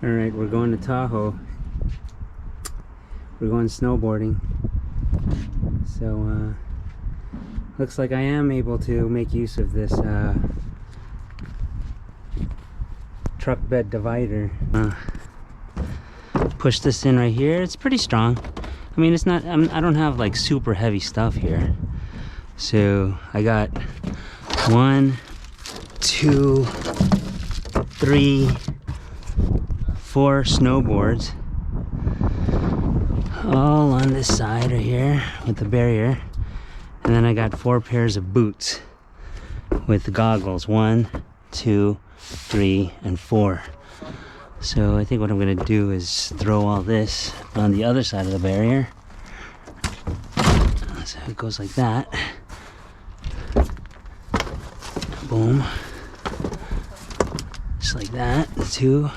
Alright, we're going to Tahoe. We're going snowboarding. So, looks like I am able to make use of this truck bed divider. Push this in right here. It's pretty strong. I mean, it's not, I don't have like super heavy stuff here. So, I got 1, 2, 3, 4 snowboards all on this side right here with the barrier, and then I got 4 pairs of boots with the goggles, 1, 2, 3, and 4. So I think what I'm gonna do is throw all this on the other side of the barrier. So it goes like that. Boom. Just like that. 2.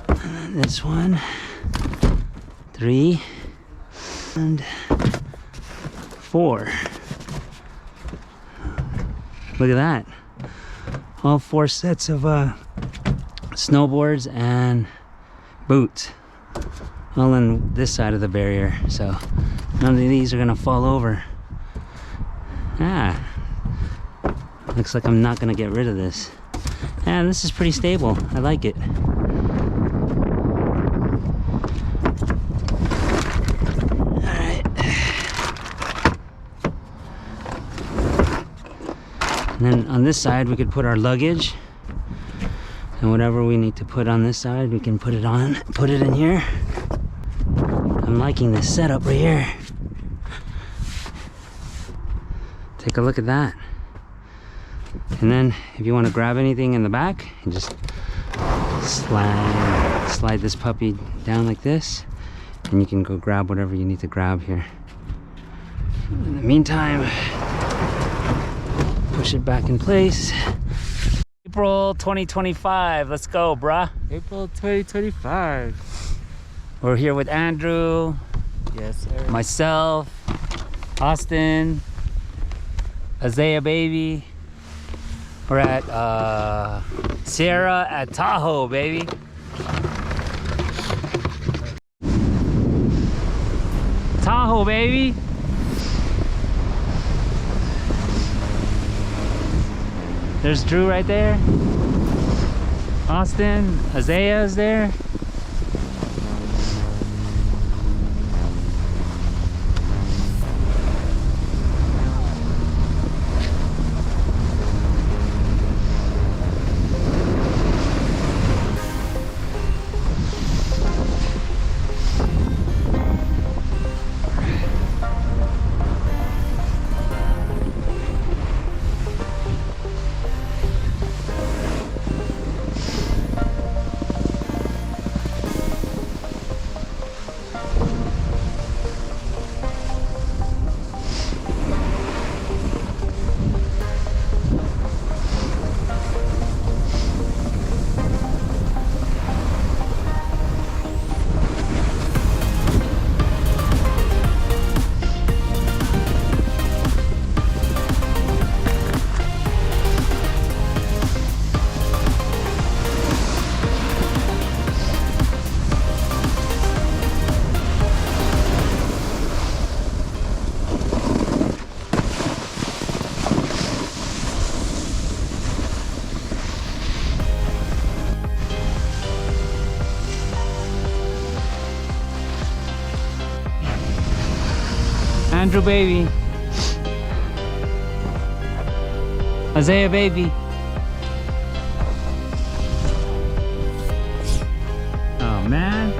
And then this one. 3. And 4. Look at that. All 4 sets of snowboards and boots. All on this side of the barrier. So none of these are gonna fall over. Looks like I'm not gonna get rid of this. And this is pretty stable. I like it. And then on this side we could put our luggage, and whatever we need to put on this side we can put it in here. I'm liking this setup right here. Take a look at that. And then if you want to grab anything in the back, you just slide this puppy down like this, and you can go grab whatever you need to grab here. In the meantime, push it back in place. April 2025, let's go, bruh. April 2025. We're here with Andrew. Yes, sir. Myself, Austin, Isaiah baby. We're at Sierra at Tahoe, baby. Tahoe, baby. There's Drew right there. Austin, Isaiah is there. Andrew baby. Isaiah baby. Oh man.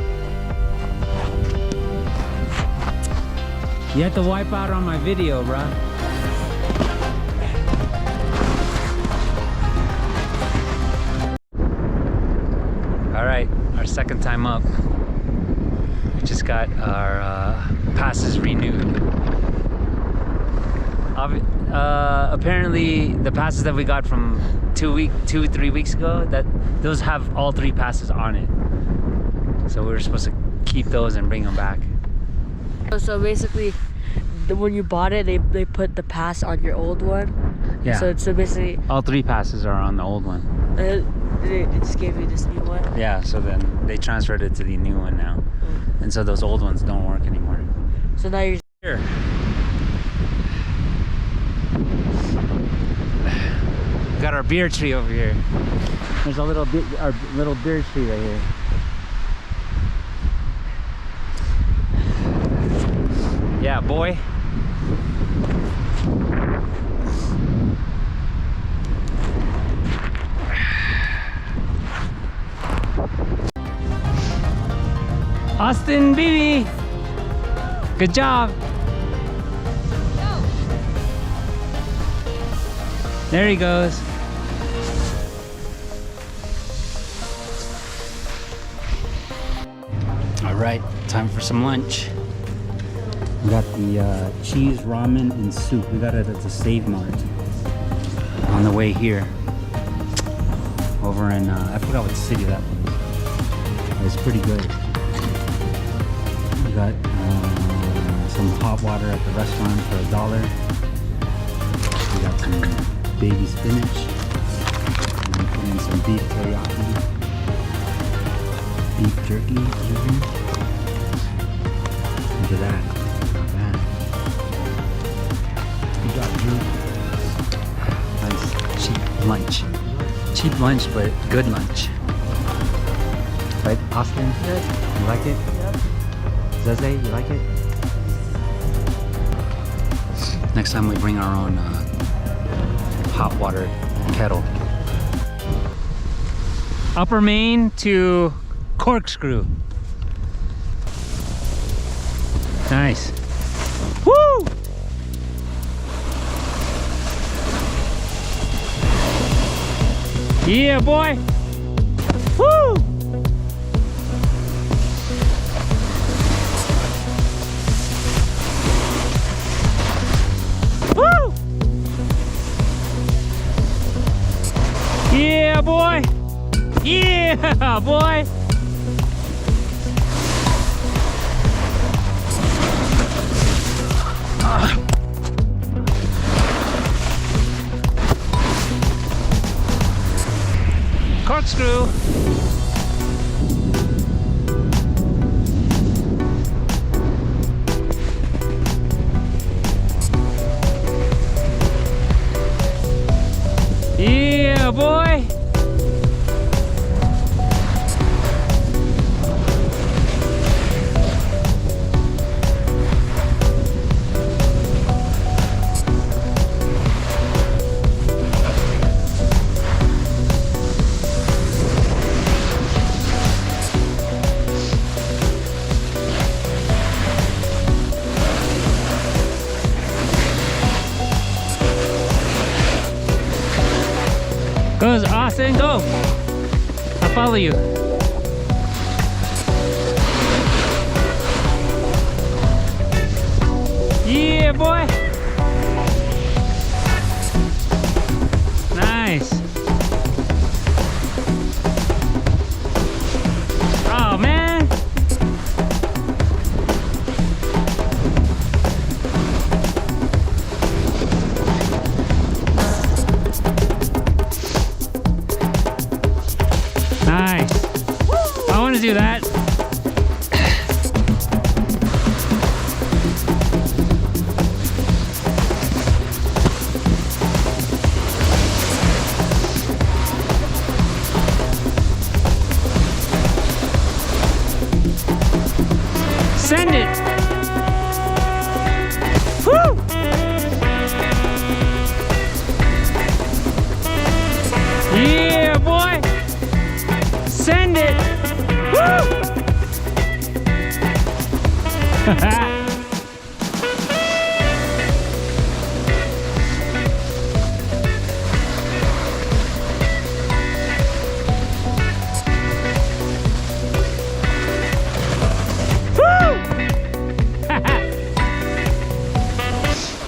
You have to wipe out on my video, bruh. Alright, our second time up. We just got our passes renewed. Apparently the passes that we got from 3 weeks ago, those have all 3 passes on it. So we were supposed to keep those and bring them back. So basically, when you bought it, they put the pass on your old one, Yeah. So basically, all 3 passes are on the old one. they just gave you this new one. Yeah, so then they transferred it to the new one now. And so those old ones don't work anymore. So now you're Here. We got our beer tree over here. There's our little beer tree right here. Yeah, boy. Austin, baby. Good job. There he goes. All right, time for some lunch. We got the cheese ramen and soup. We got it at the Save Mart on the way here. Over in, I forgot what city that was. It's pretty good. We got some hot water at the restaurant for $1. We got some baby spinach. And then put in some beef teriyaki. Beef jerky even. Look at that. Not bad. Good job, Drew. Nice cheap lunch. Cheap lunch, but good lunch. Right, Austin? good. You like it? Yep. Zeze, you like it? Next time we bring our own hot water kettle. Upper Main to Corkscrew. Nice. Woo! Yeah, boy. Woo! Woo! Yeah, boy. Yeah, boy. Corkscrew. Yeah, boy. Goes Austin, go! I'll follow you. Yeah, boy! Nice! Oh, man! Nice. I want to do that. Send it. Woo! Yeah, boy. Send it! Woo!